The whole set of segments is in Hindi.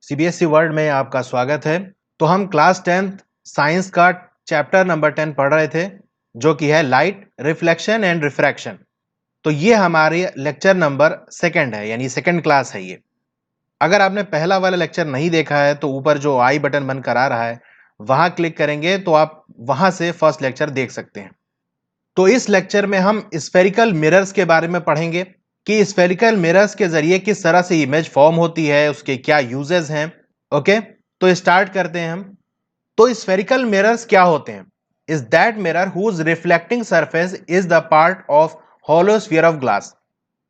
सीबीएसई वर्ल्ड में आपका स्वागत है। तो हम क्लास 10th साइंस का चैप्टर नंबर 10 पढ़ रहे थे, जो कि है लाइट, रिफ्लेक्शन एंड रिफ्रैक्शन। तो ये हमारे लेक्चर नंबर सेकंड है, यानी सेकंड क्लास है ये। अगर आपने पहला वाला लेक्चर नहीं देखा है तो ऊपर जो आई बटन बनकर आ रहा है वहां क्लिक करेंगे तो आप वहां से फर्स्ट लेक्चर देख सकते हैं। तो इस लेक्चर में हम स्फेरिकल मिरर्स के बारे में पढ़ेंगे कि स्फेरिकल मिरर्स के जरिए किस तरह से इमेज फॉर्म होती है, उसके क्या यूजेस हैं। ओके, तो स्टार्ट करते हैं हम। तो स्फेरिकल मिरर्स क्या होते हैं? Is that mirror whose reflecting surface is the part of hollow sphere of glass.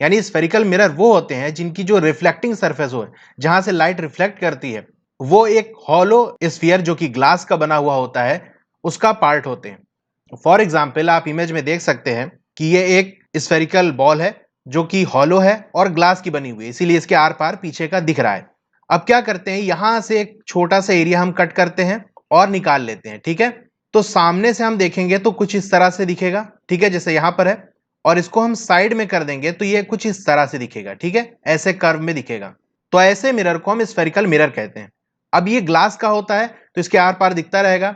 यानी स्फेरिकल मिरर वो होते हैं जिनकी जो रिफ्लेक्टिंग सरफेस हो, जहां से लाइट रिफ्लेक्ट करती है, वो एक हॉलो स्फीयर जो कि ग्लास का बना हुआ होता है उसका पार्ट होते हैं। फॉर एग्जाम्पल आप इमेज में देख सकते हैं कि ये एक स्फेरिकल बॉल है जो कि हॉलो है और ग्लास की बनी हुई है, इसीलिए इसके आर पार पीछे का दिख रहा है। अब क्या करते हैं, यहां से एक छोटा सा एरिया हम कट करते हैं और निकाल लेते हैं। ठीक है, तो सामने से हम देखेंगे तो कुछ इस तरह से दिखेगा। ठीक है, जैसे यहां पर है, और इसको हम साइड में कर देंगे तो ये कुछ इस तरह से दिखेगा। ठीक है, ऐसे कर्व में दिखेगा। तो ऐसे मिरर को हम स्फेरिकल मिरर कहते हैं। अब ये ग्लास का होता है तो इसके आर पार दिखता रहेगा।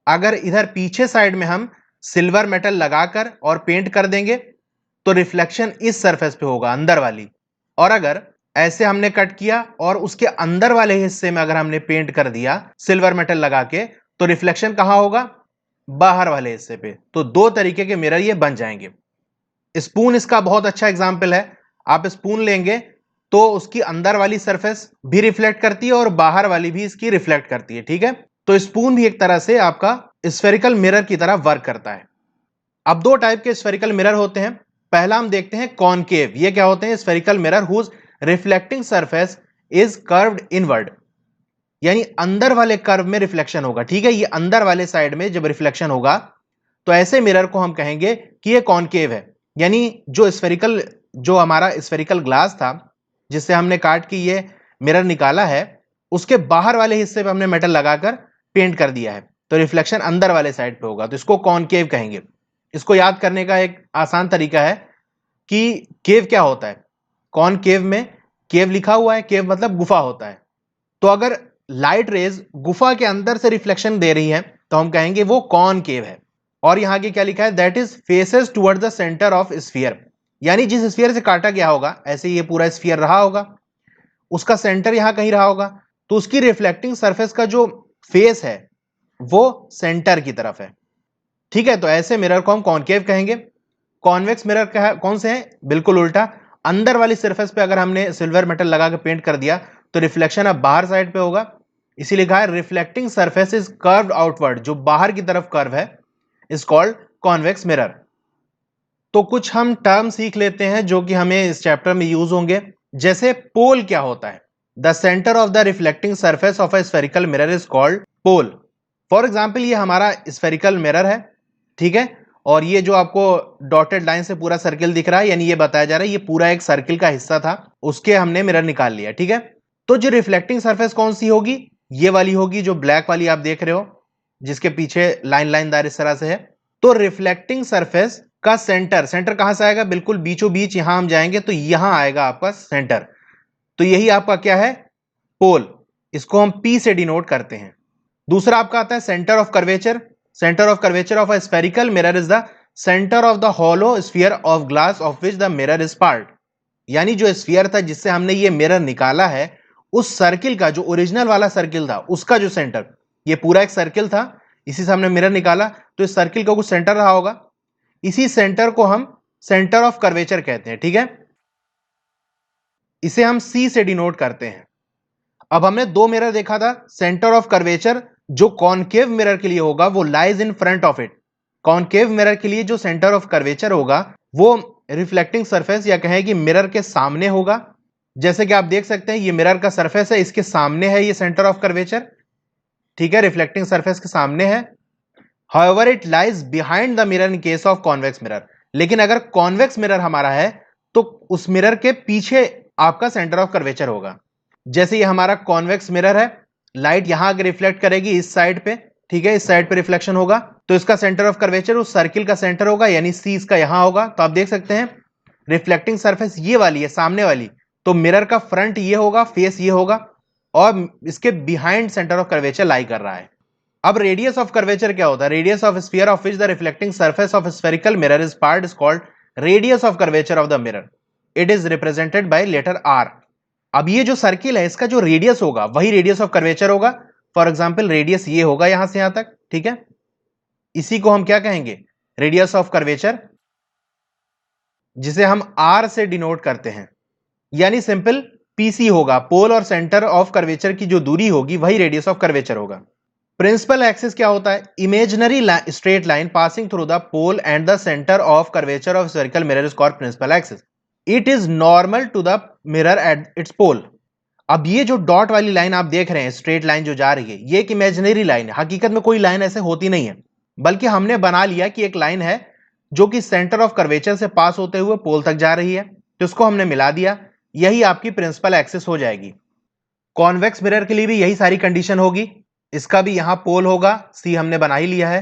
अगर इधर पीछे साइड में हम सिल्वर मेटल लगाकर और पेंट कर देंगे तो रिफ्लेक्शन इस सरफेस पे होगा, अंदर वाली। और अगर ऐसे हमने कट किया और उसके अंदर वाले हिस्से में अगर हमने पेंट कर दिया सिल्वर मेटल लगा के, तो रिफ्लेक्शन कहां होगा? बाहर वाले हिस्से पे। तो दो तरीके के मिरर ये बन जाएंगे। स्पून इसका बहुत अच्छा एग्जाम्पल है। आप स्पून लेंगे तो उसकी अंदर वाली सरफेस भी रिफ्लेक्ट करती है और बाहर वाली भी इसकी रिफ्लेक्ट करती है। ठीक है, तो स्पून भी एक तरह से आपका स्फेरिकल मिरर की तरह वर्क करता है। अब दो टाइप के स्फेरिकल मिरर होते हैं। पहला हम देखते हैं कॉनकेव। ये क्या होते हैं? Spherical mirror whose reflecting surface is curved inward, यानी अंदर वाले कर्व में रिफ्लेक्शन होगा। ठीक है, ये अंदर वाले साइड में जब रिफ्लेक्शन होगा तो ऐसे मिरर को हम कहेंगे कि ये कॉनकेव है। यानी जो हमारा स्फेरिकल ग्लास था जिससे हमने काट के ये मिरर निकाला है, उसके बाहर वाले हिस्से पे हमने मेटल लगाकर पेंट कर दिया है, तो रिफ्लेक्शन अंदर वाले साइड पे होगा, तो इसको कॉनकेव कहेंगे। इसको याद करने का एक आसान तरीका है कि केव क्या होता है। कॉनकेव में केव लिखा हुआ है, केव मतलब गुफा होता है। तो अगर लाइट रेज गुफा के अंदर से रिफ्लेक्शन दे रही है तो हम कहेंगे वो कॉनकेव है। और यहां की क्या लिखा है? That is faces toward the centre of sphere, यानी जिस स्फीयर से काटा गया होगा, ऐसे ये पूरा स्फीयर रहा होगा, उसका सेंटर यहां कहीं रहा होगा, तो उसकी रिफ्लेक्टिंग सरफेस का जो फेस है वो सेंटर की तरफ है। ठीक है, तो ऐसे मिरर को हम कॉनकेव कहेंगे। कॉन्वेक्स मिरर कौन से हैं? बिल्कुल उल्टा। अंदर वाली सरफेस पे अगर हमने सिल्वर मेटल लगा के पेंट कर दिया तो रिफ्लेक्शन अब बाहर साइड पे होगा। इसी लिखा है reflecting surface is curved outward, जो बाहर की तरफ कर्व है इज कॉल्ड कॉन्वेक्स मिरर। तो कुछ हम टर्म सीख लेते हैं जो कि हमें इस चैप्टर में यूज होंगे। जैसे पोल क्या होता है? The centre of the reflecting surface of a spherical mirror is called pole. For example ये हमारा स्फेरिकल मिरर है, ठीक है, और ये जो आपको डॉटेड लाइन से पूरा सर्किल दिख रहा है, यानी ये बताया जा रहा है ये पूरा एक सर्किल का हिस्सा था, उसके हमने मिरर निकाल लिया। ठीक है, तो जो रिफ्लेक्टिंग सरफेस कौन सी होगी? ये वाली होगी, जो ब्लैक वाली आप देख रहे हो, जिसके पीछे लाइन लाइनदार इस तरह से है। तो रिफ्लेक्टिंग सरफेस का सेंटर, सेंटर कहां से आएगा? बिल्कुल बीचों बीच यहां हम जाएंगे तो यहां आएगा आपका सेंटर। तो यही आपका क्या है? पोल। इसको हम पी से डिनोट करते हैं। दूसरा आपका आता है centre of curvature. Centre of curvature of a spherical mirror is the centre of the hollow sphere of glass of which the mirror is part. यानी जो स्फीयर था जिससे हमने ये मिरर निकाला है, उस सर्किल का, जो ओरिजिनल वाला सर्किल था, उसका जो सेंटर, ये पूरा एक सर्किल था, इसी से हमने मिरर निकाला, तो इस सर्किल का कुछ सेंटर रहा होगा, इसी सेंटर को हम सेंटर ऑफ कर्वेचर कहते हैं। ठीक है, इसे हम सी से डिनोट करते हैं। अब हमने दो मिरर देखा था। सेंटर ऑफ कर्वेचर जो कॉनकेव मिरर के लिए होगा वो lies in front of it. Concave mirror के लिए जो सेंटर ऑफ कर्वेचर होगा वो रिफ्लेक्टिंग सरफेस या कहें कि मिरर के सामने होगा। जैसे कि आप देख सकते हैं ये मिरर का सरफेस है, इसके सामने है ये सेंटर ऑफ कर्वेचर। ठीक है, रिफ्लेक्टिंग सरफेस के सामने है। However it lies behind the mirror in case of convex mirror. लेकिन अगर कॉन्वेक्स मिरर हमारा है तो उस मिरर के पीछे आपका सेंटर ऑफ कर्वेचर होगा। जैसे ये हमारा कॉन्वेक्स मिरर है, लाइट यहां आकर रिफ्लेक्ट करेगी इस साइड पे, ठीक है, इस साइड पे रिफ्लेक्शन होगा, तो इसका सेंटर ऑफ कर्वेचर उस सर्किल का सेंटर होगा, यानी सी इसका यहां होगा। तो आप देख सकते हैं रिफ्लेक्टिंग सरफेस ये वाली है, सामने वाली, तो मिरर का फ्रंट ये होगा, फेस ये होगा, और इसके बिहाइंड सेंटर ऑफ कर्वेचर लाई कर रहा है। अब रेडियस ऑफ कर्वेचर क्या होता है? Radius of sphere of which the reflecting surface of spherical mirror is part is called radius of curvature of the mirror. It is represented by letter R. अब ये जो सर्किल है इसका जो रेडियस होगा वही रेडियस ऑफ कर्वेचर होगा। फॉर एग्जांपल रेडियस ये होगा यहां से यहां तक, ठीक है, इसी को हम क्या कहेंगे? रेडियस ऑफ कर्वेचर, जिसे हम आर से डिनोट करते हैं। यानी सिंपल पीसी होगा, पोल और सेंटर ऑफ कर्वेचर की जो दूरी होगी वही रेडियस ऑफ कर्वेचर होगा। प्रिंसिपल एक्सिस क्या होता है? Imaginary straight line passing through the pole and the centre of curvature of spherical mirror is called principal axis. It is normal to the mirror at its pole. अब ये जो डॉट वाली लाइन आप देख रहे हैं, स्ट्रेट लाइन जो जा रही है, ये एक इमेजिनरी लाइन है। हकीकत में कोई लाइन ऐसे होती नहीं है, बल्कि हमने बना लिया कि एक लाइन है जो कि सेंटर ऑफ कर्वेचर से पास होते हुए पोल तक जा रही है, तो इसको हमने मिला दिया, यही आपकी प्रिंसिपल एक्सिस हो जाएगी। कॉन्वेक्स मिरर के लिए भी यही सारी कंडीशन होगी। इसका भी यहां पोल होगा, सी हमने बना ही लिया है,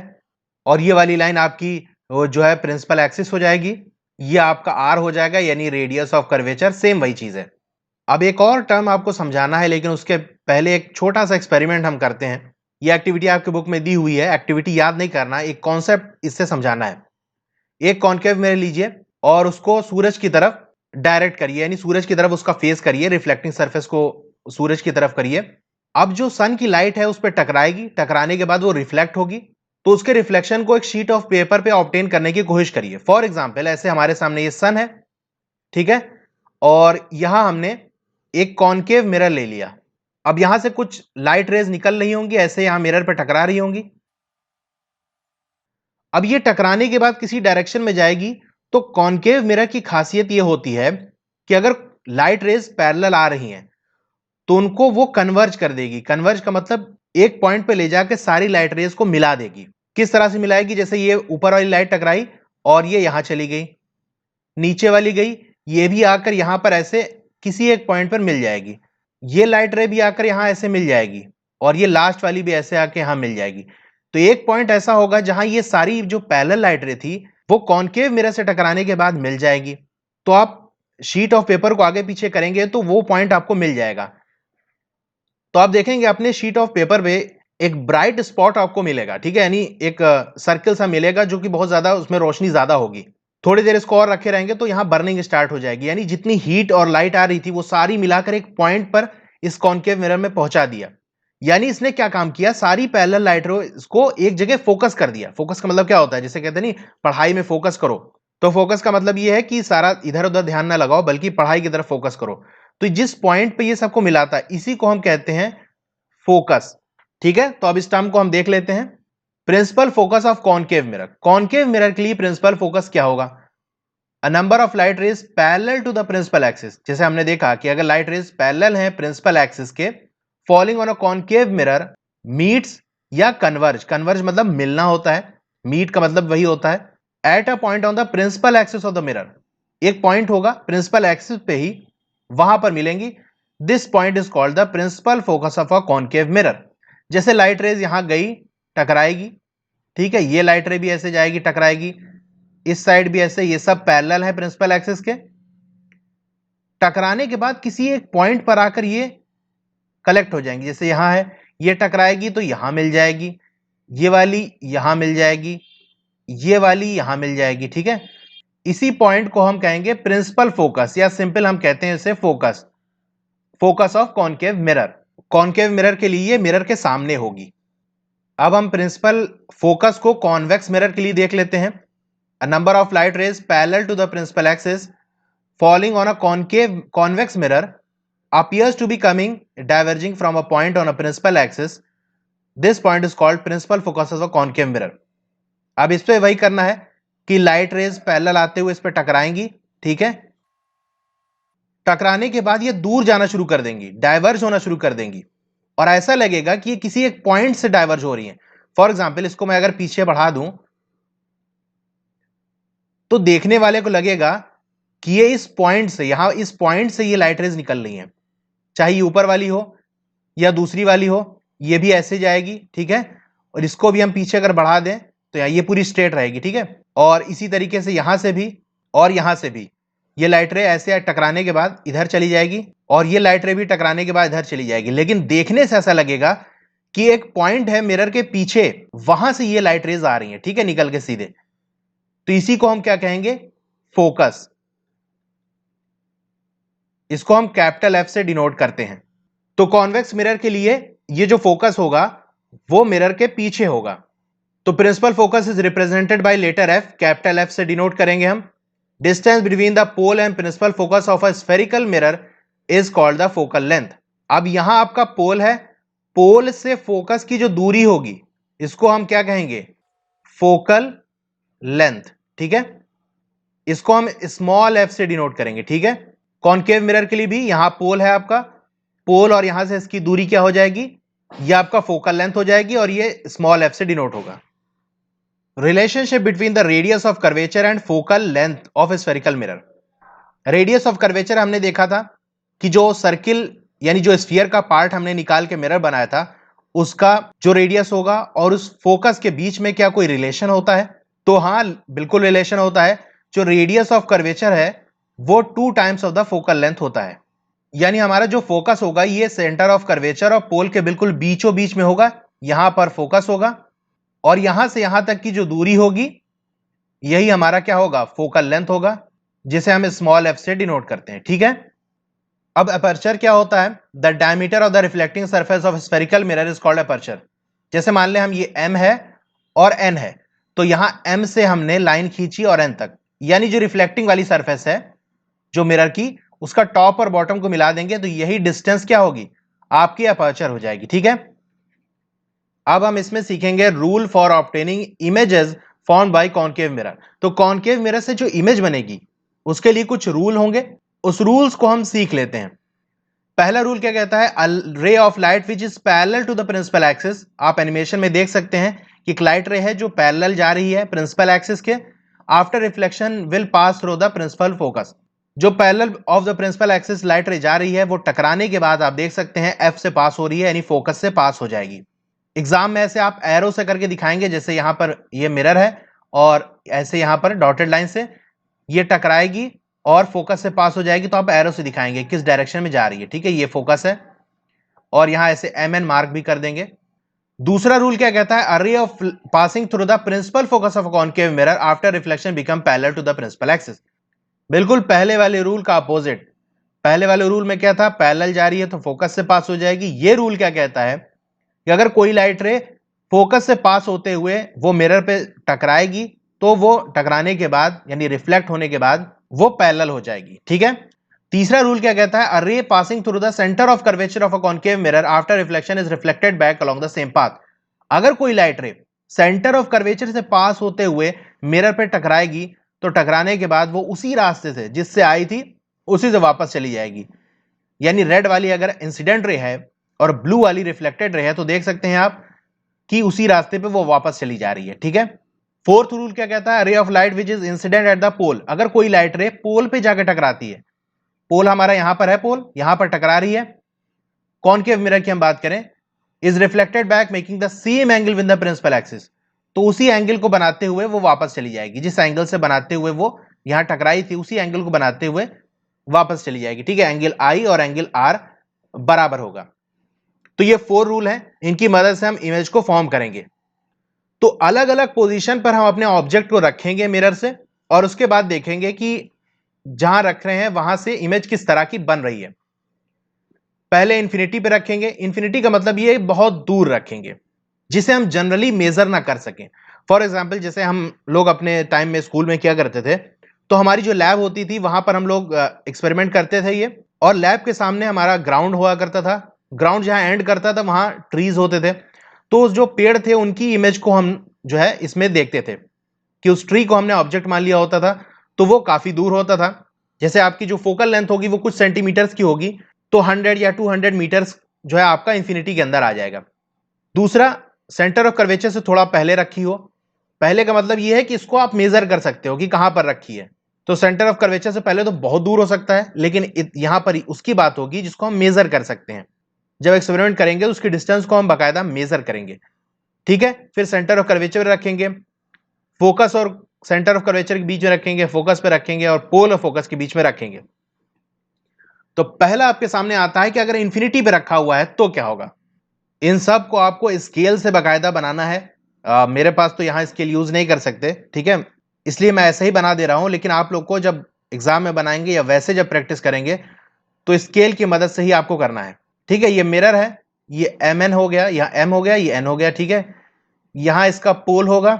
और ये वाली लाइन आपकी जो है प्रिंसिपल एक्सिस हो जाएगी। ये आपका आर हो जाएगा, यानी रेडियस ऑफ कर्वेचर, सेम वही चीज है। अब एक और टर्म आपको समझाना है, लेकिन उसके पहले एक छोटा सा एक्सपेरिमेंट हम करते हैं। ये एक्टिविटी आपके बुक में दी हुई है, एक्टिविटी याद नहीं करना, एक कॉन्सेप्ट इससे समझाना है। एक कॉन्केव मिरर लीजिए और उसको सूरज की तरफ डायरेक्ट करिए, यानी सूरज की तरफ उसका फेस करिए, रिफ्लेक्टिंग सरफेस को सूरज की तरफ करिए। अब जो सन की लाइट है उस पर टकराएगी, टकराने के बाद वो रिफ्लेक्ट होगी, तो उसके रिफ्लेक्शन को एक शीट ऑफ पेपर पे ऑब्टेन करने की कोशिश करिए। फॉर एग्जाम्पल ऐसे हमारे सामने ये सन है, ठीक है, और यहां हमने एक कॉन्केव मिरर ले लिया। अब यहां से कुछ लाइट रेज निकल रही होंगी, ऐसे यहां मिरर पर टकरा रही होंगी। अब ये टकराने के बाद किसी डायरेक्शन में जाएगी, तो कॉन्केव मिरर की खासियत ये होती है कि अगर लाइट रेज पैरेलल आ रही हैं तो उनको वो कन्वर्ज कर देगी। कन्वर्ज का मतलब एक पॉइंट पे ले जाकर सारी लाइट रेज को मिला देगी। किस तरह से मिलाएगी? जैसे ये ऊपर वाली लाइट टकराई और ये यहां चली गई, नीचे वाली गई, ये भी आकर यहां पर ऐसे किसी एक पॉइंट पर मिल जाएगी, ये लाइट रे भी आकर यहां ऐसे मिल जाएगी, और ये लास्ट वाली भी ऐसे आके यहां मिल जाएगी। तो एक पॉइंट ऐसा होगा जहां ये सारी जो पैरेलल लाइट रे थी वो कॉन्केव मिरर से टकराने के बाद मिल जाएगी। तो आप शीट ऑफ पेपर को आगे पीछे करेंगे तो वो पॉइंट आपको मिल जाएगा। तो आप देखेंगे अपने शीट ऑफ पेपर पे एक ब्राइट स्पॉट आपको मिलेगा, ठीक है, यानी एक सर्कल सा मिलेगा जो कि बहुत ज्यादा उसमें रोशनी ज्यादा होगी। थोड़ी देर इसको और रखे रहेंगे तो यहां बर्निंग स्टार्ट हो जाएगी, यानी जितनी हीट और लाइट आ रही थी वो सारी मिलाकर एक पॉइंट पर इस कॉन्केव मिरर में पहुंचा दिया। यानी इसने क्या काम किया? सारी पैरेलल लाइट को एक जगह फोकस कर दिया। फोकस का मतलब क्या होता है? जैसे कहते हैं नहीं, पढ़ाई में फोकस करो, तो फोकस का मतलब ये है कि सारा इधर उधर ध्यान ना लगाओ, बल्कि पढ़ाई की तरफ फोकस करो। तो जिस पॉइंट पे ये सबको मिलाता है इसी को हम कहते हैं फोकस, ठीक है। तो अब इस टर्म को हम देख लेते हैं। Principal focus of concave mirror. Concave mirror के लिए प्रिंसिपल फोकस क्या होगा? A number of light rays parallel to the principal axis. जैसे हमने देखा कि अगर लाइट रेज पैरेलल हैं प्रिंसिपल एक्सिस के, falling on a concave mirror meets या कन्वर्ज, कन्वर्ज मतलब मिलना होता है, मीट का मतलब वही होता है, at a point on the principal axis of the mirror. एक पॉइंट होगा प्रिंसिपल एक्सिस पे ही, वहां पर मिलेंगी। This point is called the principal focus of a concave mirror. जैसे लाइट रेज यहां गई, टकराएगी, ठीक है, ये लाइट रे भी ऐसे जाएगी, टकराएगी, इस साइड भी ऐसे, ये सब पैरेलल है प्रिंसिपल एक्सिस के। टकराने के बाद किसी एक पॉइंट पर आकर ये कलेक्ट हो जाएंगी। जैसे यहां है, ये टकराएगी तो यहां मिल जाएगी, ये वाली यहां मिल जाएगी, ये वाली यहां मिल जाएगी, ठीक है। इसी पॉइंट को हम कहेंगे प्रिंसिपल फोकस, या सिंपल हम कहते हैं इसे focus, focus of concave mirror. Concave mirror के लिए मिरर के सामने होगी। अब हम प्रिंसिपल फोकस को कॉन्वेक्स मिरर के लिए देख लेते हैं। A number of light rays parallel to the principal axis falling on a convex mirror appears to be diverging from a point on a principal axis. This point is called principal focus of a concave mirror. अब इस पे वही करना है कि लाइट रेज पैरेलल आते हुए इस पे टकराएंगी, ठीक है। टकराने के बाद ये दूर जाना शुरू कर देंगी, डाइवर्ज होना शुरू कर देंगी, और ऐसा लगेगा कि ये किसी एक पॉइंट से डाइवर्ज हो रही है। फॉर एग्जाम्पल इसको मैं अगर पीछे बढ़ा दूं तो देखने वाले को लगेगा कि ये इस पॉइंट से, यहां इस पॉइंट से ये लाइट रेज निकल रही हैं, चाहे ये ऊपर वाली हो या दूसरी वाली हो, ये भी ऐसे जाएगी, ठीक है। और इसको भी हम पीछे अगर बढ़ा दें तो ये पूरी स्ट्रेट रहेगी, ठीक है। और इसी तरीके से यहां से भी और यहां से भी, ये लाइट रे ऐसे टकराने के बाद इधर चली जाएगी और ये लाइट रे भी टकराने के बाद इधर चली जाएगी, लेकिन देखने से ऐसा लगेगा कि एक पॉइंट है मिरर के पीछे, वहां से ये लाइट रेज आ रही है, ठीक है, निकल के सीधे। तो इसी को हम क्या कहेंगे, फोकस। इसको हम कैपिटल एफ से डिनोट करते हैं। तो कॉन्वेक्स मिरर के लिए ये जो फोकस होगा वो मिरर के पीछे होगा। तो principal focus is represented by letter F, capital F से डिनोट करेंगे हम। Distance between the pole and principal focus of a spherical mirror is called the focal length. अब यहां आपका पोल है, पोल से फोकस की जो दूरी होगी इसको हम क्या कहेंगे, फोकल लेंथ, ठीक है। इसको हम स्मॉल एफ से डिनोट करेंगे, ठीक है। कॉनकेव मिरर के लिए भी यहां पोल है आपका, पोल और यहां से इसकी दूरी क्या हो जाएगी, ये आपका फोकल लेंथ हो जाएगी और ये स्मॉल एफ से डिनोट होगा। Relationship between the radius of curvature and focal length of a spherical mirror. Radius of curvature हमने देखा था कि जो सर्किल यानी जो स्फीयर का पार्ट हमने निकाल के मिरर बनाया था उसका जो रेडियस होगा और उस फोकस के बीच में क्या कोई रिलेशन होता है, तो हाँ बिल्कुल रिलेशन होता है। जो रेडियस ऑफ कर्वेचर है वो 2 times of the focal length होता है। यानी हमारा जो फोकस होगा ये सेंटर ऑफ कर्वेचर और पोल के बिल्कुल बीचों बीच में होगा, यहां पर फोकस होगा और यहां से यहां तक की जो दूरी होगी यही हमारा क्या होगा, फोकल लेंथ होगा, जिसे हम स्मॉल एफ से डिनोट करते हैं, ठीक है। अब अपर्चर क्या होता है, the diameter of the reflecting surface of spherical mirror is called aperture. जैसे मान ले हम ये m है और n है, तो यहां m से हमने लाइन खींची और n तक, यानी जो रिफ्लेक्टिंग वाली सरफेस है जो मिरर की, उसका टॉप और बॉटम को मिला देंगे तो यही डिस्टेंस क्या होगी, आपकी अपर्चर हो जाएगी, ठीक है। अब हम इसमें सीखेंगे rule for obtaining images formed by concave mirror. तो कॉनकेव मिरर से जो इमेज बनेगी उसके लिए कुछ रूल होंगे, उस रूल्स को हम सीख लेते हैं। पहला रूल क्या कहता है, a ray of light which is parallel to the principal axis. आप एनिमेशन में देख सकते हैं कि एक लाइट रे है जो पैरेलल जा रही है प्रिंसिपल एक्सिस के। After reflection will pass through the principal focus. जो parallel of the principal axis light ray जा रही है वो टकराने के बाद आप देख सकते हैं एफ से पास हो रही है, यानी फोकस से पास हो जाएगी। एग्जाम में ऐसे आप एरो से करके दिखाएंगे, जैसे यहां पर ये मिरर है और ऐसे यहां पर डॉटेड लाइन से ये टकराएगी और फोकस से पास हो जाएगी, तो आप एरो से दिखाएंगे किस डायरेक्शन में जा रही है, ठीक है। ये फोकस है और यहां ऐसे एम एन मार्क भी कर देंगे। दूसरा रूल क्या कहता है, a ray of passing through the principal focus of concave mirror after reflection become parallel to the principal axis. बिल्कुल पहले वाले रूल का अपोजिट। पहले वाले रूल में क्या था, पैरेलल जा रही है तो फोकस से पास हो जाएगी। ये रूल क्या कहता है कि अगर कोई लाइट रे फोकस से पास होते हुए वो मिरर पे टकराएगी तो वो टकराने के बाद यानी रिफ्लेक्ट होने के बाद वो पैरेलल हो जाएगी, ठीक है। तीसरा रूल क्या कहता है, a ray passing through the centre of curvature of a concave mirror after reflection is reflected back along the same path. अगर कोई लाइट रे सेंटर ऑफ कर्वेचर से पास होते हुए मिरर पे टकराएगी तो टकराने के बाद वो उसी रास्ते से जिससे आई थी उसी से वापस चली जाएगी। यानी रेड वाली अगर इंसिडेंट रे है और ब्लू वाली रिफ्लेक्टेड रे है तो देख सकते हैं आप कि उसी रास्ते पे वो वापस चली जा रही है, ठीक है। फोर्थ रूल क्या कहता है, ray of light which is incident at the pole. अगर कोई लाइट रे पोल पे जाकर टकराती है, पोल हमारा यहां पर है, पोल यहां पर टकरा रही है, कॉनकेव मिरर की हम बात करें, is reflected back making the same angle with the principal axis. तो उसी एंगल को बनाते हुए वो वापस चली जाएगी, जिस एंगल से बनाते हुए वो यहां टकराई थी उसी एंगल को बनाते हुए वापस चली जाएगी, ठीक है। एंगल आई और एंगल आर बराबर होगा। तो ये 4 रूल हैं, इनकी मदद से हम इमेज को फॉर्म करेंगे। तो अलग अलग पोजीशन पर हम अपने ऑब्जेक्ट को रखेंगे मिरर से और उसके बाद देखेंगे कि जहां रख रहे हैं वहां से इमेज किस तरह की बन रही है। पहले इंफिनिटी पे रखेंगे। इंफिनिटी का मतलब ये बहुत दूर रखेंगे जिसे हम जनरली मेजर ना कर सकें। फॉर एग्जाम्पल जैसे हम लोग अपने टाइम में स्कूल में क्या करते थे, तो हमारी जो लैब होती थी वहां पर हम लोग एक्सपेरिमेंट करते थे ये, और लैब के सामने हमारा ग्राउंड हुआ करता था। ग्राउंड जहां एंड करता था वहां ट्रीज होते थे, तो जो पेड़ थे उनकी इमेज को हम जो है इसमें देखते थे कि उस ट्री को हमने ऑब्जेक्ट मान लिया होता था, तो वो काफी दूर होता था। जैसे आपकी जो फोकल लेंथ होगी वो कुछ सेंटीमीटर्स की होगी, तो 100 या 200 मीटर्स जो है आपका इंफिनिटी के अंदर आ जाएगा। दूसरा, सेंटर ऑफ कर्वेचर से थोड़ा पहले रखी हो। पहले का मतलब ये है कि इसको आप मेजर कर सकते हो कि कहां पर रखी है। तो सेंटर ऑफ कर्वेचर से पहले तो बहुत दूर हो सकता है, लेकिन यहां पर उसकी बात होगी जिसको हम मेजर कर सकते हैं। जब एक्सपेरिमेंट करेंगे उसकी डिस्टेंस को हम बाकायदा मेजर करेंगे, ठीक है। फिर सेंटर ऑफ कर्वेचर रखेंगे, फोकस और सेंटर ऑफ कर्वेचर के बीच में रखेंगे, फोकस पे रखेंगे और पोल और फोकस के बीच में रखेंगे। तो पहला आपके सामने आता है कि अगर इंफिनिटी पे रखा हुआ है तो क्या होगा। इन सब को आपको स्केल से बाकायदा बनाना है। मेरे पास तो यहां स्केल यूज नहीं कर सकते, ठीक है, इसलिए मैं ऐसे ही बना दे रहा हूं, लेकिन आप लोग को जब एग्जाम में बनाएंगे या वैसे जब प्रैक्टिस करेंगे तो स्केल की मदद से ही आपको करना है, ठीक है। ये मिरर है, ये mn हो गया, यहाँ m हो गया, ये n हो गया, ठीक है। यहां इसका पोल होगा,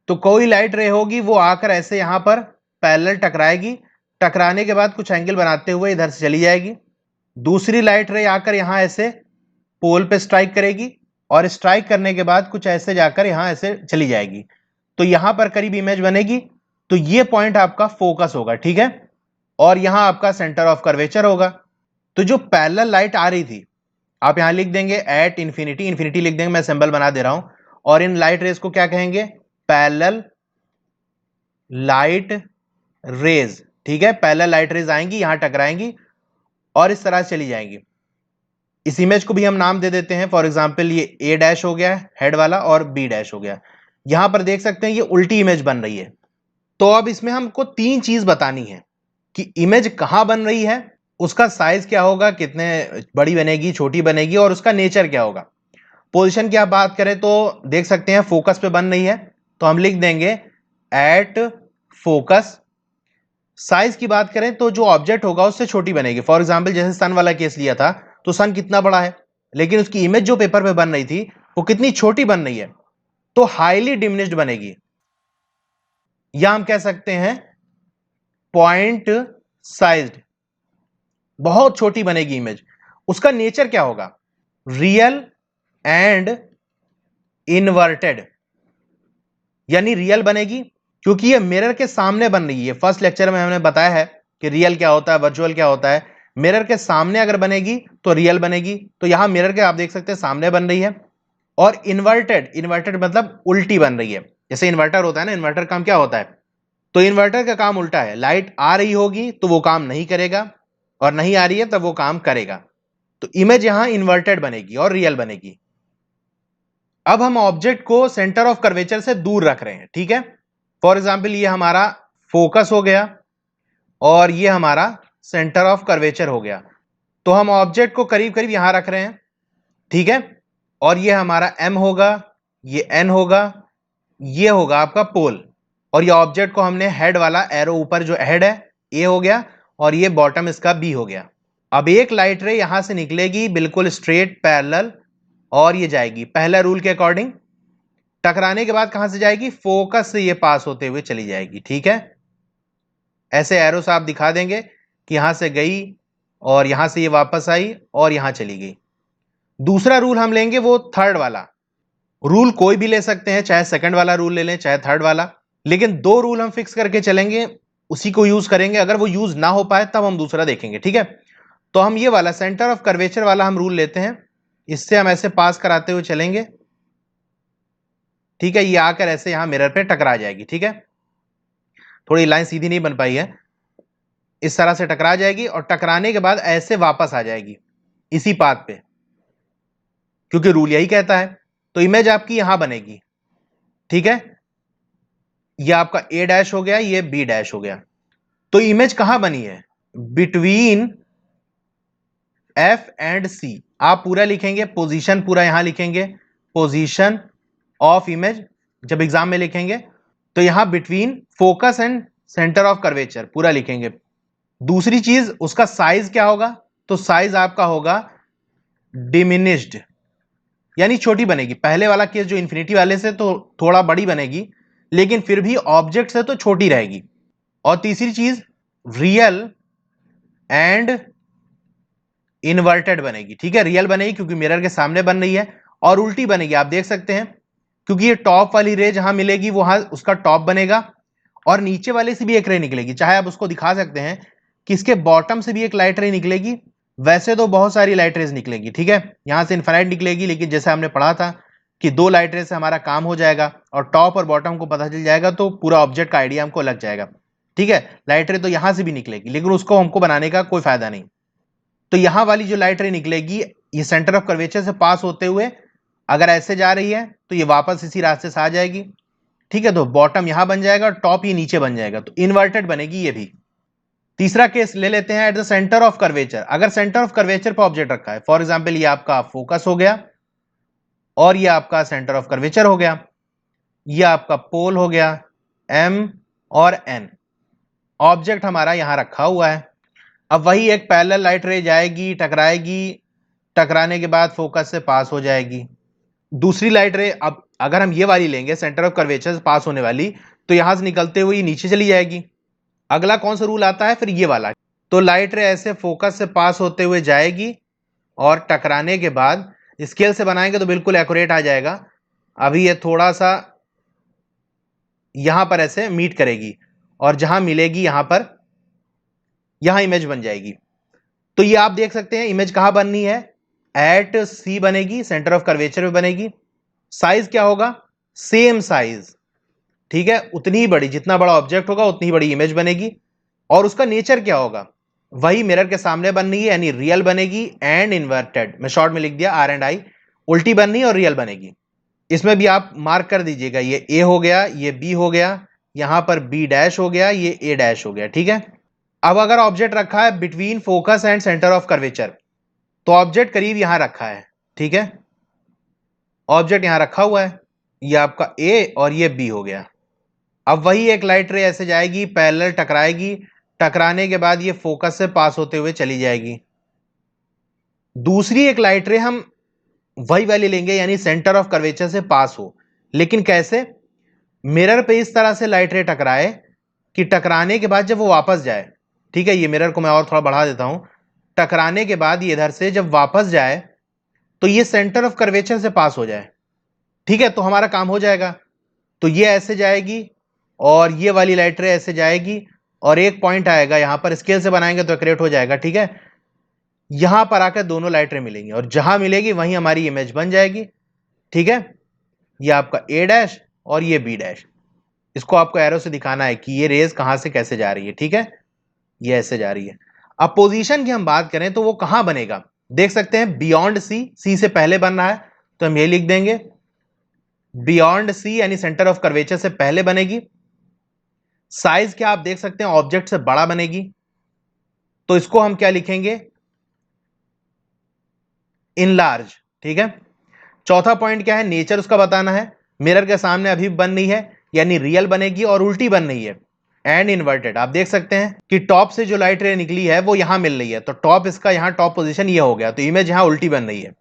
तो कोई लाइट रे होगी वो आकर ऐसे यहां पर पैरेलल टकराएगी, टकराने के बाद कुछ एंगल बनाते हुए इधर से चली जाएगी। दूसरी लाइट रे आकर यहां ऐसे पोल पे स्ट्राइक करेगी और स्ट्राइक करने के बाद कुछ ऐसे जाकर यहां ऐसे चली जाएगी, तो यहां पर करीब इमेज बनेगी। तो ये पॉइंट आपका फोकस होगा, ठीक है, और यहां आपका सेंटर ऑफ कर्वेचर होगा। तो जो पैरेलल लाइट आ रही थी, आप यहां लिख देंगे एट इंफिनिटी, इंफिनिटी लिख देंगे, मैं सिंबल बना दे रहा हूं, और इन लाइट रेज को क्या कहेंगे, पैरेलल लाइट रेज, ठीक है। पैरेलल लाइट रेज आएंगी, यहां टकराएंगी और इस तरह से चली जाएंगी। इस इमेज को भी हम नाम दे देते हैं, फॉर एग्जांपल ये ए डैश हो गया हेड वाला और बी डैश हो गया। यहां पर देख सकते हैं ये उल्टी इमेज बन रही है। तो अब इसमें हमको तीन चीज बतानी है कि इमेज कहां बन रही है, उसका साइज क्या होगा, कितने बड़ी बनेगी, छोटी बनेगी, और उसका नेचर क्या होगा। पोजीशन की आप बात करें तो देख सकते हैं फोकस पे बन रही है, तो हम लिख देंगे एट फोकस। साइज की बात करें तो जो ऑब्जेक्ट होगा उससे छोटी बनेगी। फॉर एग्जांपल जैसे सन वाला केस लिया था, तो सन कितना बड़ा है, लेकिन उसकी इमेज जो पेपर पे बन रही थी वो कितनी छोटी बन रही है, तो हाईली डिमिनिश्ड बनेगी, या हम कह सकते हैं पॉइंट साइज्ड, बहुत छोटी बनेगी इमेज। उसका नेचर क्या होगा, रियल एंड इनवर्टेड, यानी रियल बनेगी क्योंकि ये मिरर के सामने बन रही है। फर्स्ट लेक्चर में हमने बताया है कि रियल क्या होता है, वर्चुअल क्या होता है। मिरर के सामने अगर बनेगी तो रियल बनेगी, तो यहां मिरर के आप देख सकते हैं सामने बन रही है। और इन्वर्टेड, इन्वर्टेड मतलब उल्टी बन रही है। जैसे इन्वर्टर होता है ना, इन्वर्टर काम क्या होता है, तो इन्वर्टर का काम उल्टा है, लाइट आ रही होगी तो वो काम नहीं करेगा, और नहीं आ रही है तब वो काम करेगा। तो इमेज यहां इन्वर्टेड बनेगी और रियल बनेगी। अब हम ऑब्जेक्ट को सेंटर ऑफ कर्वेचर से दूर रख रहे हैं, ठीक है। फॉर एग्जाम्पल ये हमारा फोकस हो गया और ये हमारा सेंटर ऑफ कर्वेचर हो गया, तो हम ऑब्जेक्ट को करीब करीब यहां रख रहे हैं, ठीक है। और ये हमारा m होगा, ये n होगा, ये होगा आपका पोल, और ये ऑब्जेक्ट को हमने हेड वाला एरो, ऊपर जो हेड है a हो गया और ये बॉटम इसका b हो गया। अब एक लाइट रे यहां से निकलेगी बिल्कुल स्ट्रेट पैरेलल, और ये जाएगी पहला रूल के अकॉर्डिंग, टकराने के बाद कहां से जाएगी, फोकस से ये पास होते हुए चली जाएगी, ठीक है। ऐसे एरो से आप दिखा देंगे कि यहां से गई और यहां से ये वापस आई और यहां चली गई। दूसरा रूल हम लेंगे वो थर्ड वाला, रूल कोई भी ले सकते हैं, चाहे सेकंड वाला रूल ले लें चाहे थर्ड वाला, लेकिन दो रूल हम फिक्स करके चलेंगे, उसी को यूज करेंगे। अगर वो यूज ना हो पाए तब हम दूसरा देखेंगे, ठीक है। तो हम ये वाला सेंटर ऑफ कर्वेचर वाला हम रूल लेते हैं, इससे हम ऐसे पास कराते हुए चलेंगे, ठीक है। ये आकर ऐसे यहां मिरर पे टकरा जाएगी, ठीक है। थोड़ी लाइन सीधी नहीं बन पाई है, इस तरह से टकरा जाएगी और टकराने के बाद ऐसे वापस आ जाएगी इसी पाथ पे, क्योंकि रूल यही कहता है। तो इमेज आपकी यहां बनेगी, ठीक है। ये आपका ए डैश हो गया, ये बी डैश हो गया। तो इमेज कहां बनी है, बिटवीन एफ एंड सी। आप पूरा लिखेंगे, पोजीशन पूरा यहां लिखेंगे, पोजीशन ऑफ इमेज जब एग्जाम में लिखेंगे तो यहां between focus and centre of curvature पूरा लिखेंगे। दूसरी चीज उसका साइज क्या होगा, तो साइज आपका होगा डिमिनिश्ड, यानी छोटी बनेगी। पहले वाला केस जो इंफिनिटी वाले से तो थोड़ा बड़ी बनेगी, लेकिन फिर भी ऑब्जेक्ट से तो छोटी रहेगी। और तीसरी चीज रियल एंड इन्वर्टेड बनेगी, ठीक है। रियल बनेगी क्योंकि मिरर के सामने बन रही है, और उल्टी बनेगी, आप देख सकते हैं, क्योंकि ये टॉप वाली रे जहां मिलेगी वहां उसका टॉप बनेगा, और नीचे वाले से भी एक रे निकलेगी। चाहे आप उसको दिखा सकते हैं कि इसके बॉटम से भी एक लाइट रे निकलेगी, वैसे तो बहुत सारी लाइट रेज निकलेगी, ठीक है। यहां से इनफाइनाइट निकलेगी, लेकिन जैसे हमने पढ़ा था कि दो लाइट रेज से हमारा काम हो जाएगा और टॉप और बॉटम को पता चल जाएगा, तो पूरा ऑब्जेक्ट का आइडिया हमको लग जाएगा, ठीक है। लाइट रे तो यहां से भी निकलेगी, लेकिन उसको हमको बनाने का कोई फायदा नहीं। तो यहां वाली जो लाइट रे निकलेगी ये सेंटर ऑफ कर्वेचर से पास होते हुए अगर ऐसे जा रही है तो ये वापस इसी रास्ते से आ जाएगी, ठीक है, तो बॉटम यहां बन जाएगा और टॉप ये नीचे बन जाएगा, तो इन्वर्टेड बनेगी ये भी। तीसरा केस ले लेते हैं, at the centre of curvature. अगर सेंटर ऑफ कर्वेचर पर ऑब्जेक्ट रखा है, फॉर एग्जाम्पल ये आपका फोकस हो गया और ये आपका सेंटर ऑफ कर्वेचर हो गया, ये आपका पोल हो गया M और N, ऑब्जेक्ट हमारा यहां रखा हुआ है। अब वही एक पैरेलल लाइट रे जाएगी, टकराएगी, टकराने के बाद फोकस से पास हो जाएगी। दूसरी लाइट रे, अब अगर हम ये वाली लेंगे सेंटर ऑफ कर्वेचर से पास होने वाली, तो यहां से निकलते हुए नीचे चली जाएगी। अगला कौन सा रूल आता है फिर, ये वाला। तो लाइट रे ऐसे फोकस से पास होते हुए जाएगी और टकराने के बाद स्केल से बनाएंगे तो बिल्कुल एक्यूरेट आ जाएगा। अभी ये थोड़ा सा यहां पर ऐसे मीट करेगी और जहां मिलेगी यहां पर, यहां इमेज बन जाएगी। तो ये आप देख सकते हैं इमेज कहां बननी है, एट C बनेगी, सेंटर ऑफ कर्वेचर में बनेगी। साइज क्या होगा, सेम साइज, ठीक है, उतनी ही बड़ी, जितना बड़ा ऑब्जेक्ट होगा उतनी ही बड़ी इमेज बनेगी। और उसका नेचर क्या होगा, वही मिरर के सामने बननी है, यानी रियल बनेगी एंड इन्वर्टेड। मैं शॉर्ट में लिख दिया R&I, उल्टी बननी है और रियल बनेगी। इसमें भी आप मार्क कर दीजिएगा, ये A हो गया, ये B हो गया, यहां पर B डैश हो गया, ये A डैश हो गया, ठीक है। अब अगर ऑब्जेक्ट रखा है between focus and centre of curvature, तो ऑब्जेक्ट करीब यहां रखा है, ठीक है, ऑब्जेक्ट यहां रखा हुआ है, ये आपका A और ये B हो गया। अब वही एक लाइट रे ऐसे जाएगी, पैरेलल टकराएगी, टकराने के बाद ये फोकस से पास होते हुए चली जाएगी। दूसरी एक लाइट रे हम वही वाली लेंगे, यानी सेंटर ऑफ कर्वेचर से पास हो, लेकिन कैसे, मिरर पे इस तरह से लाइट रे टकराए कि टकराने के बाद जब वो वापस जाए, ठीक है, ये मिरर को मैं और थोड़ा बढ़ा देता हूं, टकराने के बाद ये इधर से जब वापस जाए तो ये सेंटर ऑफ कर्वेचर से पास हो जाए, ठीक है, तो हमारा काम हो जाएगा। तो ये ऐसे जाएगी और ये वाली लाइट रे ऐसे जाएगी और एक पॉइंट आएगा यहां पर, स्केल से बनाएंगे तो एक्यूरेट हो जाएगा, ठीक है। यहां पर आकर दोनों लाइट रे मिलेंगी और जहां मिलेगी वहीं हमारी इमेज बन जाएगी, ठीक है। ये आपका A डैश और ये B डैश, इसको आपको एरो से दिखाना है कि ये रेज कहां से कैसे जा रही है, ठीक है, ये ऐसे जा रही है। अब पोजीशन की हम बात करें तो वो कहां बनेगा, देख सकते हैं बियॉन्ड C से पहले बन रहा है, तो हम ये लिख देंगे बियॉन्ड C, यानी सेंटर ऑफ कर्वेचर से पहले बनेगी। साइज क्या आप देख सकते हैं ऑब्जेक्ट से बड़ा बनेगी, तो इसको हम क्या लिखेंगे, इनलार्ज, ठीक है। चौथा पॉइंट क्या है, नेचर उसका बताना है, मिरर के सामने अभी बन रही है, यानी रियल बनेगी और उल्टी बन रही है एंड इन्वर्टेड। आप देख सकते हैं कि टॉप से जो लाइट रे निकली है वो यहां मिल रही है, तो टॉप इसका यहां टॉप पोजीशन ये हो गया, तो इमेज यहां उल्टी बन रही है।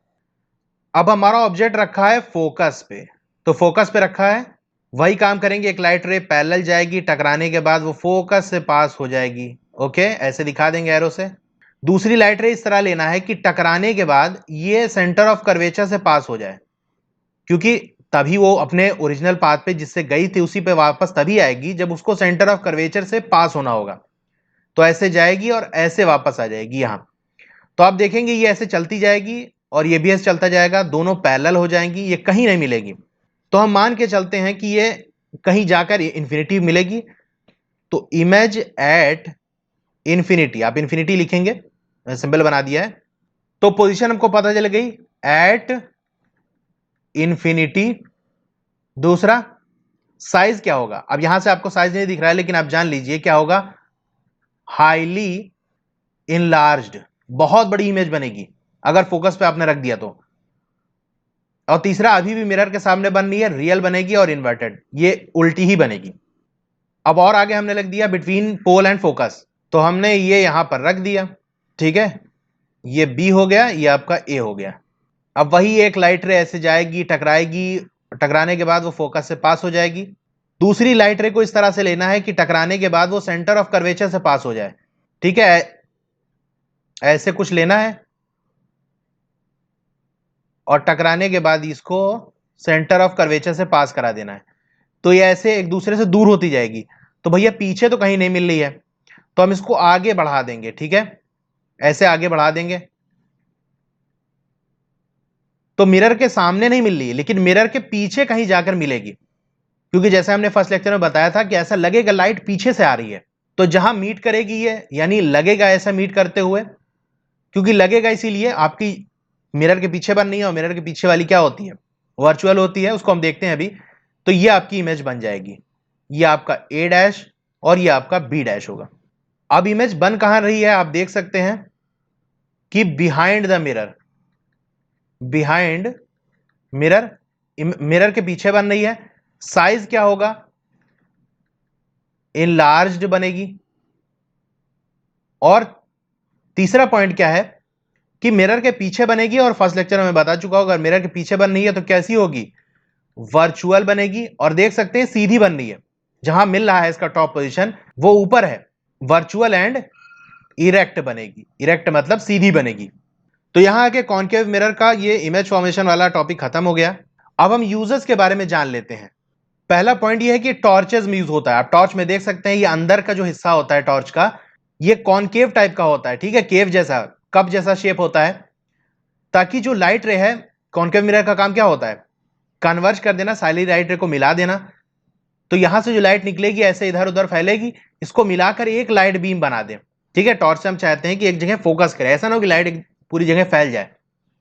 अब हमारा ऑब्जेक्ट रखा है फोकस पे, तो फोकस पे रखा है, वही काम करेंगे, एक लाइट रे पैरेलल जाएगी, टकराने के बाद वो फोकस से पास हो जाएगी, ओके, ऐसे दिखा देंगे एरो से। दूसरी लाइट रे इस तरह लेना है कि टकराने के बाद ये सेंटर ऑफ कर्वेचर से पास हो जाए, क्योंकि तभी वो अपने ओरिजिनल पाथ पे जिससे गई थी उसी पे वापस तभी आएगी जब उसको सेंटर ऑफ कर्वेचर से पास होना होगा। तो ऐसे जाएगी और ऐसे वापस आ जाएगी यहां। तो आप देखेंगे ये ऐसे चलती जाएगी और ये भी ऐसे चलता जाएगा, दोनों पैरेलल हो जाएंगी, ये कहीं नहीं मिलेगी। तो हम मान के चलते हैं कि ये कहीं जाकर इंफिनिटी मिलेगी, तो इमेज एट इंफिनिटी, आप इंफिनिटी लिखेंगे, सिंबल बना दिया है। तो पोजीशन हमको पता चल गई, एट इंफिनिटी। दूसरा साइज क्या होगा, अब यहां से आपको साइज नहीं दिख रहा है लेकिन आप जान लीजिए क्या होगा, हाईली इनलार्ज्ड, बहुत बड़ी इमेज बनेगी अगर फोकस पे आपने रख दिया तो। और तीसरा अभी भी मिरर के सामने बन रही है, रियल बनेगी और इन्वर्टेड, ये उल्टी ही बनेगी। अब और आगे हमने लिख दिया बिटवीन पोल एंड फोकस, तो हमने ये यहां पर रख दिया, ठीक है, ये B हो गया, ये आपका A हो गया। अब वही एक लाइट रे ऐसे जाएगी, टकराएगी, टकराने के बाद वो फोकस से पास हो जाएगी। दूसरी लाइट रे को इस तरह से लेना है कि टकराने के बाद वो सेंटर ऑफ कर्वेचर से पास हो जाए, ठीक है, ऐसे कुछ लेना है और टकराने के बाद इसको सेंटर ऑफ कर्वेचर से पास करा देना है, तो ये ऐसे एक दूसरे से दूर होती जाएगी। तो भैया पीछे तो कहीं नहीं मिल रही है, तो हम इसको आगे बढ़ा देंगे, ठीक है, ऐसे आगे बढ़ा देंगे। तो मिरर के सामने नहीं मिल रही है लेकिन मिरर के पीछे कहीं जाकर मिलेगी, क्योंकि जैसे हमने फर्स्ट लेक्चर में बताया था कि ऐसा लगेगा लाइट पीछे से आ रही है। तो जहां मीट करेगी ये, यानी लगेगा ऐसा मीट करते हुए, क्योंकि लगेगा इसीलिए आपकी मिरर के पीछे बन रही है, और मिरर के पीछे वाली क्या होती है, वर्चुअल होती है, उसको हम देखते हैं अभी। तो ये आपकी इमेज बन जाएगी। ये आपका ए डैश और ये आपका बी डैश होगा। अब इमेज बन कहां रही है, आप देख सकते हैं कि behind the mirror, behind mirror, mirror के पीछे बन रही है। साइज क्या होगा, इनलार्ज्ड बनेगी। और तीसरा पॉइंट क्या है कि मिरर के पीछे बनेगी, और फर्स्ट लेक्चर में बता चुका हूं, अगर मिरर के पीछे बन रही है तो कैसी होगी, वर्चुअल बनेगी। और देख सकते हैं सीधी बन रही है, जहां मिल रहा है इसका टॉप पोजीशन वो ऊपर है, वर्चुअल एंड इरेक्ट बनेगी। इरेक्ट मतलब सीधी बनेगी। तो यहां आके कॉनकेव मिरर का ये इमेज फॉर्मेशन वाला टॉपिक खत्म हो गया। अब हम यूजर्स के बारे में जान लेते हैं। पहला पॉइंट ये है कि टॉर्चेस में यूज होता है। आप टॉर्च में देख सकते हैं ये अंदर का जो हिस्सा होता है टॉर्च का, ये कॉनकेव टाइप का होता है, ठीक है, केव जैसा, कप जैसा शेप होता है, ताकि जो लाइट रे है, कॉनकेव मिरर का काम क्या होता है, कन्वर्ज कर देना, सारी लाइट रे को मिला देना। तो यहां से जो लाइट निकलेगी ऐसे इधर उधर फैलेगी, इसको मिलाकर एक लाइट बीम बना दें, ठीक है। टॉर्च से हम चाहते हैं कि एक जगह फोकस करे, ऐसा ना हो कि लाइट पूरी जगह फैल जाए,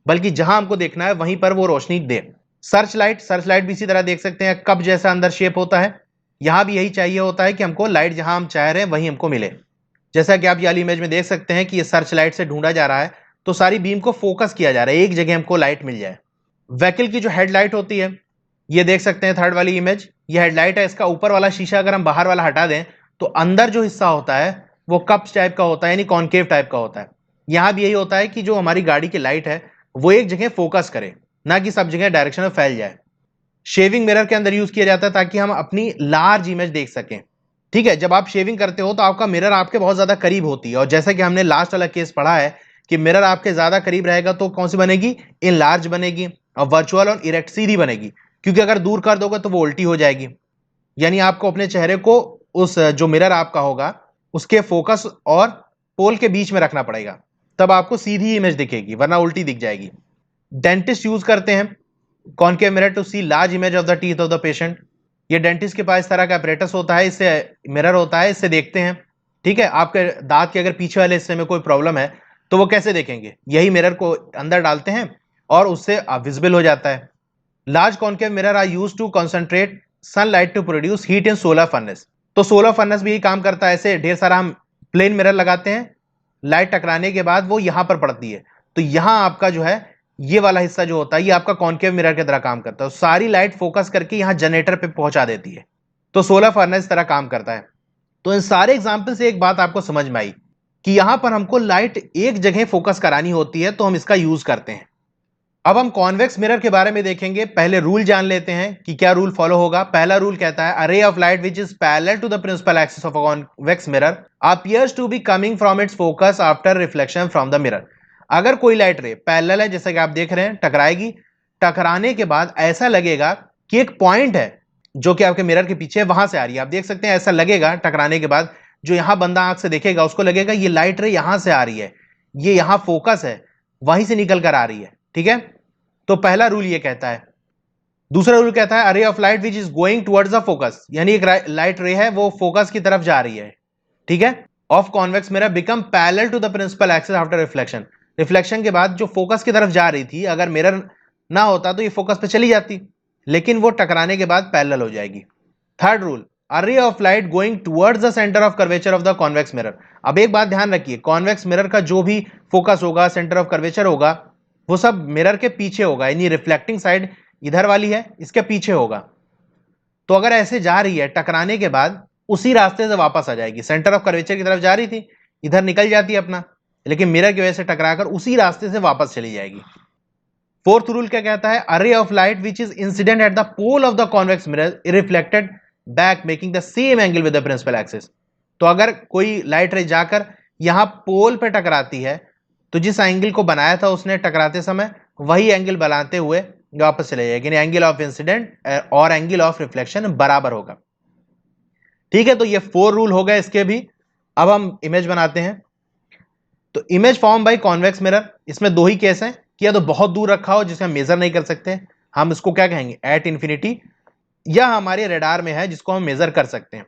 बल्कि जहां हमको देखना है वहीं पर वो रोशनी दे। सर्च लाइट भी इसी तरह देख सकते हैं, कप जैसा अंदर शेप होता है। यहां भी यही चाहिए होता है कि हमको लाइट जहां हम चाह रहे हैं वहीं हमको मिले। जैसा कि आप ये वाली इमेज में देख सकते हैं कि ये सर्च लाइट से ढूंढा जा रहा है, तो सारी बीम को फोकस किया जा रहा है, एक जगह हमको लाइट मिल जाए। व्हीकल की जो हेडलाइट होती है, ये देख सकते हैं थर्ड वाली इमेज, ये हेडलाइट है। इसका ऊपर वाला शीशा अगर हम बाहर वाला हटा दें तो अंदर जो हिस्सा होता है वो कप्स टाइप का होता है, यानी कॉनकेव टाइप का होता है। यहां भी यही होता है कि जो हमारी गाड़ी की लाइट है वो एक जगह फोकस करे, ना कि सब जगह डायरेक्शन में फैल जाए। शेविंग मिरर के अंदर यूज किया जाता है ताकि हम अपनी लार्ज इमेज देख सकें, ठीक है। जब आप शेविंग करते हो तो आपका मिरर आपके बहुत ज्यादा करीब होती है, और जैसा कि हमने लास्ट वाला केस पढ़ा है कि मिरर आपके ज्यादा करीब रहेगा तो कौन सी बनेगी, इन लार्ज बनेगी, और वर्चुअल और इरेक्ट सीधी बनेगी। क्योंकि अगर दूर कर दोगे तो वो उल्टी हो जाएगी, यानी आपको अपने चेहरे को उस जो मिरर आपका होगा उसके फोकस और पोल के बीच में रखना पड़ेगा, तब आपको सीधी इमेज दिखेगी, वरना उल्टी दिख जाएगी। डेंटिस्ट यूज करते हैं concave mirror to see large image of the teeth of the patient. ये डेंटिस्ट के पास इस तरह का अपरेटस होता है, इससे मिरर होता है, इससे देखते हैं, ठीक है। आपके दांत के अगर पीछे वाले हिस्से में कोई प्रॉब्लम है तो वो कैसे देखेंगे, यही मिरर को अंदर डालते हैं और उससे विजिबल हो जाता है। Large concave mirror are used to concentrate sunlight to produce heat in solar furnace. तो सोलर फर्नेस भी यही काम करता है। ऐसे ढेर सारा हम प्लेन मिरर लगाते हैं, लाइट टकराने के बाद वो यहां पर पड़ती है, तो यहां आपका जो है ये वाला हिस्सा जो होता है ये आपका कॉनकेव मिरर की तरह काम करता है, सारी लाइट फोकस करके यहां जनरेटर पे पहुंचा देती है। तो सोलर फर्नेस तरह काम करता है। तो इन सारे एग्जाम्पल से एक बात आपको समझ में आई कि यहां पर हमको लाइट एक जगह फोकस करानी होती है, तो हम इसका यूज करते हैं। अब हम कॉन्वेक्स मिरर के बारे में देखेंगे। पहले रूल जान लेते हैं कि क्या रूल फॉलो होगा। पहला रूल कहता है, a ray of light which is parallel to the principal axis of a convex mirror appears to be coming from its focus after reflection from the mirror. अगर कोई लाइट रे पैरेलल है, जैसे कि आप देख रहे हैं, टकराएगी, टकराने के बाद ऐसा लगेगा कि एक पॉइंट है जो कि आपके मिरर के पीछे वहां से आ रही है। आप देख सकते हैं ऐसा लगेगा टकराने के बाद, जो यहां बंदा आंख से देखेगा उसको लगेगा ये लाइट रे यहां से आ रही है, ये यहां फोकस है, वहीं से निकल कर आ रही है, ठीक है। तो पहला रूल ये कहता है। दूसरा रूल कहता है, a ray of light which is going towards the focus, यानी एक लाइट रे है वो फोकस की तरफ जा रही है, ठीक है, of convex mirror become parallel to the principal axis after reflection. Reflection के बाद जो फोकस की तरफ जा रही थी, अगर मिरर ना होता तो ये फोकस पे चली जाती, लेकिन वो टकराने के बाद पैरेलल हो जाएगी। थर्ड रूल, अरे of light going towards the centre of curvature of the convex mirror. अब एक बात ध्यान रखिए, कॉन्वेक्स मिरर का जो भी फोकस होगा, सेंटर ऑफ कर्वेचर होगा, वो सब मिरर के पीछे होगा, यानी रिफ्लेक्टिंग साइड इधर वाली है, इसके पीछे होगा। तो अगर ऐसे जा रही है, टकराने के बाद उसी रास्ते से वापस आ जाएगी। सेंटर ऑफ कर्वेचर की तरफ जा रही थी, इधर निकल जाती है अपना, लेकिन मिरर की वजह से टकराकर उसी रास्ते से वापस चली जाएगी। फोर्थ रूल क्या कहता है, a ray of light which is incident at the pole of the convex mirror reflected back making the same angle with the principal axis. तो अगर कोई लाइट रे जाकर यहां पोल पे टकराती है, तो जिस एंगल को बनाया था उसने टकराते समय, वही एंगल बनाते हुए वापस चले जाएगी, एंगल ऑफ इंसिडेंट और एंगल ऑफ रिफ्लेक्शन बराबर होगा, ठीक है। तो ये 4 रूल हो गए इसके भी। अब हम इमेज बनाते हैं। तो image form by convex mirror, इसमें 2 ही केस हैं कि या तो बहुत दूर रखा हो जिसे हम मेजर नहीं कर सकते, हम इसको क्या कहेंगे, एट इंफिनिटी, या हमारे रेडार में है जिसको हम मेजर कर सकते हैं,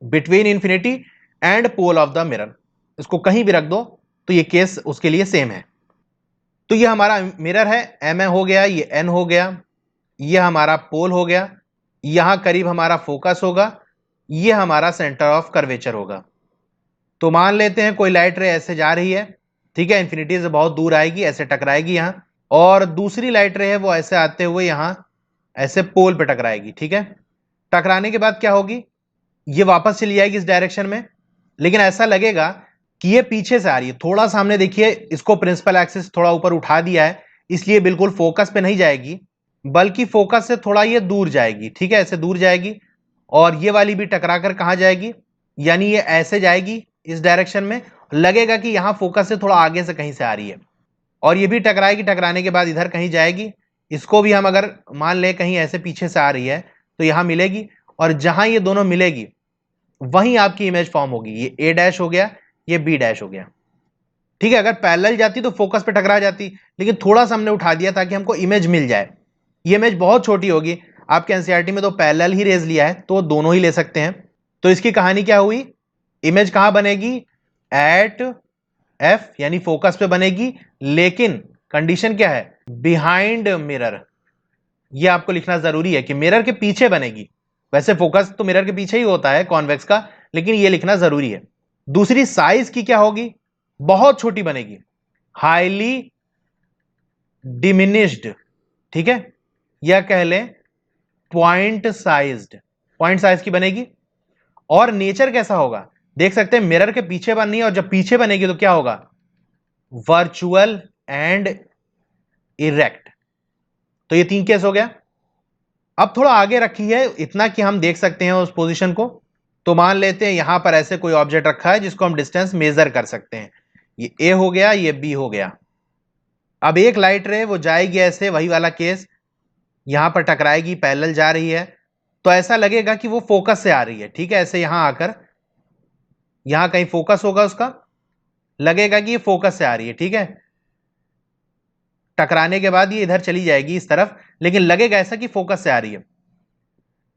between infinity and pole of the mirror. इसको कहीं भी रख दो तो ये केस उसके लिए सेम है। तो ये हमारा मिरर है, एम हो गया, ये एन हो गया, ये हमारा पोल हो गया, यहां करीब हमारा फोकस होगा, ये हमारा सेंटर ऑफ कर्वेचर होगा। तो मान लेते हैं कोई लाइट रे ऐसे जा रही है, ठीक है, इन्फिनिटी से बहुत दूर आएगी, ऐसे टकराएगी यहां, और दूसरी लाइट रे है वो ऐसे आते हुए यहां ऐसे पोल पे टकराएगी, ठीक है। टकराने के बाद क्या होगी, ये वापस चली जाएगी इस डायरेक्शन में, लेकिन ऐसा लगेगा कि ये पीछे से आ रही है। थोड़ा सामने देखिए, इसको प्रिंसिपल एक्सिस थोड़ा ऊपर उठा दिया है, इसलिए बिल्कुल फोकस पे नहीं जाएगी, बल्कि फोकस से थोड़ा ये दूर जाएगी, ठीक है, ऐसे दूर जाएगी। और ये वाली भी टकरा कर कहां जाएगी, यानी ये ऐसे जाएगी इस डायरेक्शन में, लगेगा कि यहां फोकस से थोड़ा आगे से कहीं से आ रही है, और ये भी टकराएगी, टकराने के बाद इधर कहीं जाएगी। इसको भी हम अगर मान लें कहीं ऐसे पीछे से आ रही है तो यहां मिलेगी, और जहां ये दोनों मिलेगी वहीं आपकी इमेज फॉर्म होगी। ये ए डैश हो गया, ये बी डैश हो गया, ठीक है। अगर पैरेलल जाती तो फोकस पे टकरा जाती, लेकिन थोड़ा सा हमने उठा दिया ताकि हमको इमेज मिल जाए। ये इमेज बहुत छोटी होगी, आपके एनसीईआरटी में तो पैरेलल ही रेज लिया है, तो दोनों ही ले सकते हैं। तो इसकी कहानी क्या हुई, इमेज कहां बनेगी, एट एफ यानी फोकस पे बनेगी, लेकिन कंडीशन क्या है, बिहाइंड मिरर। ये आपको लिखना जरूरी है कि मिरर के पीछे बनेगी। वैसे फोकस तो मिरर के पीछे ही होता है कॉन्वेक्स का, लेकिन ये लिखना जरूरी है। दूसरी साइज की क्या होगी, बहुत छोटी बनेगी, हाईली डिमिनिश्ड, ठीक है, या कह लें पॉइंट साइज्ड, पॉइंट साइज की बनेगी। और नेचर कैसा होगा, देख सकते हैं मिरर के पीछे बननी है, और जब पीछे बनेगी तो क्या होगा, वर्चुअल एंड इरेक्ट। तो ये 3 केस हो गया। अब थोड़ा आगे रखी है, इतना कि हम देख सकते हैं उस पोजीशन को। तो मान लेते हैं यहां पर ऐसे कोई ऑब्जेक्ट रखा है जिसको हम डिस्टेंस मेजर कर सकते हैं। ये ए हो गया, ये बी हो गया। अब एक लाइट रे वो जाएगी ऐसे, वही वाला केस, यहां पर टकराएगी, पैरेलल जा रही है, तो ऐसा लगेगा कि वो फोकस से आ रही है, ठीक है। ऐसे यहां आकर यहां कहीं फोकस होगा उसका, लगेगा कि ये फोकस से आ रही है, ठीक है। टकराने के बाद ये इधर चली जाएगी इस तरफ, लेकिन लगेगा ऐसा कि फोकस से आ रही है।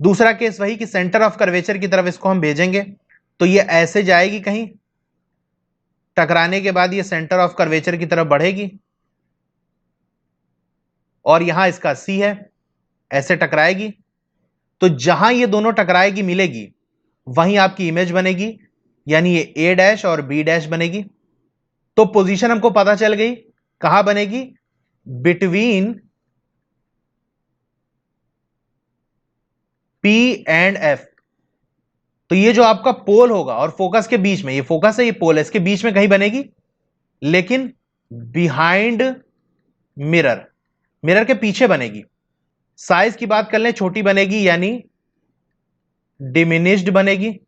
दूसरा केस वही कि सेंटर ऑफ कर्वेचर की तरफ इसको हम भेजेंगे, तो ये ऐसे जाएगी कहीं, टकराने के बाद ये सेंटर ऑफ कर्वेचर की तरफ बढ़ेगी, और यहां इसका सी है, ऐसे टकराएगी। तो जहां ये दोनों टकराएगी मिलेगी, वहीं आपकी इमेज बनेगी, यानी ये ए डैश और बी डैश बनेगी। तो पोजीशन हमको पता चल गई, कहां बनेगी, बिटवीन पी एंड एफ। तो ये जो आपका पोल होगा और फोकस के बीच में, ये फोकस है, ये पोल है, इसके बीच में कहीं बनेगी, लेकिन बिहाइंड मिरर, मिरर के पीछे बनेगी। साइज की बात कर लें, छोटी बनेगी यानी डिमिनिश्ड बनेगी,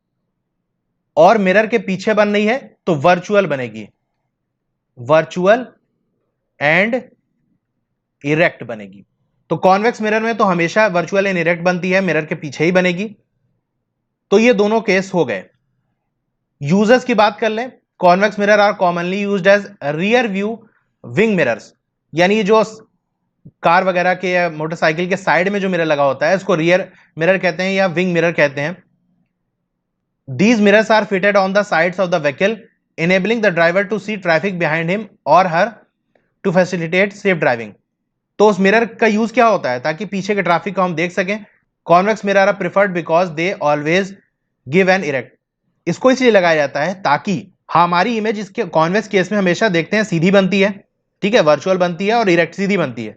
और मिरर के पीछे बन रही है तो वर्चुअल बनेगी, वर्चुअल एंड इरेक्ट बनेगी। तो कॉन्वेक्स मिरर में तो हमेशा वर्चुअल एंड इरेक्ट बनती है, मिरर के पीछे ही बनेगी। तो ये दोनों केस हो गए। यूजर्स की बात कर लें, convex mirror are commonly used as rear view wing mirrors, यानी ये जो कार वगैरह के या मोटरसाइकिल के साइड में जो मिरर लगा होता है उसको रियर मिरर कहते हैं या विंग मिरर कहते हैं। These mirrors are fitted on the sides of the vehicle, enabling the driver to see traffic behind him or her to facilitate safe driving. तो उस मिरर का यूज क्या होता है, ताकि पीछे के ट्रैफिक को हम देख सकें। Convex mirror are preferred because they always give an erect. इसको इसलिए लगाया जाता है ताकि हमारी इमेज इसके कॉन्वेक्स केस में हमेशा देखते हैं सीधी बनती है, ठीक है, वर्चुअल बनती है, और इरेक्ट सीधी बनती है।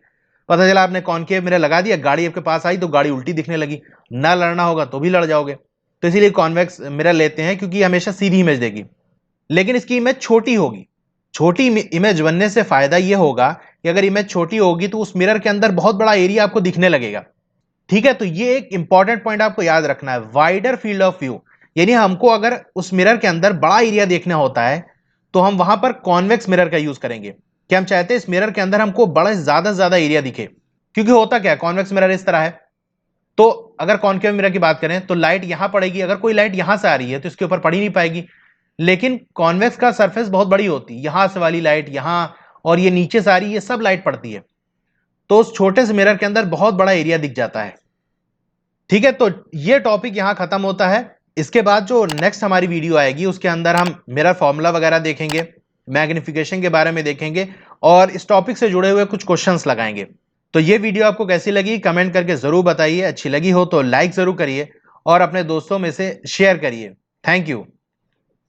पता चला आपने कॉनकेव मिरर लगा दिया, गाड़ी आपके पास आई तो गाड़ी उल्टी दिखने लगी, ना लड़ना होगा तो भी लड़ जाओगे। तो इसीलिए कॉन्वेक्स मिरर लेते हैं, क्योंकि हमेशा सीधी इमेज देगी, लेकिन इसकी इमेज छोटी होगी। छोटी इमेज बनने से फायदा यह होगा कि अगर इमेज छोटी होगी तो उस मिरर के अंदर बहुत बड़ा एरिया आपको दिखने लगेगा, ठीक है। तो ये एक इंपॉर्टेंट पॉइंट आपको याद रखना है, वाइडर फील्ड ऑफ व्यू, यानी हमको अगर उस मिरर के अंदर बड़ा एरिया देखना होता है तो हम वहां पर कॉन्वेक्स मिरर का यूज करेंगे, कि हम चाहते हैं इस मिरर के अंदर हमको बड़ा ज्यादा से ज्यादा एरिया दिखे। क्योंकि होता क्या है, कॉन्वेक्स मिरर इस तरह है, तो अगर कॉनकेव मिरर की बात करें तो लाइट यहां पड़ेगी, अगर कोई लाइट यहां से आ रही है तो इसके ऊपर पड़ ही नहीं पाएगी। लेकिन कॉन्वेक्स का सरफेस बहुत बड़ी होती है, यहां से वाली लाइट यहां, और ये नीचे से आ रही है, ये सब लाइट पड़ती है, तो उस छोटे से मिरर के अंदर बहुत बड़ा एरिया दिख जाता है, ठीक है। तो ये टॉपिक यहां खत्म होता है। इसके बाद जो नेक्स्ट हमारी वीडियो आएगी उसके अंदर हम मिरर फॉर्मूला वगैरह देखेंगे, मैग्निफिकेशन के बारे में देखेंगे, और इस टॉपिक से जुड़े हुए कुछ क्वेश्चंस लगाएंगे। तो ये वीडियो आपको कैसी लगी कमेंट करके जरूर बताइए। अच्छी लगी हो तो लाइक जरूर करिए और अपने दोस्तों में से शेयर करिए। Thank you.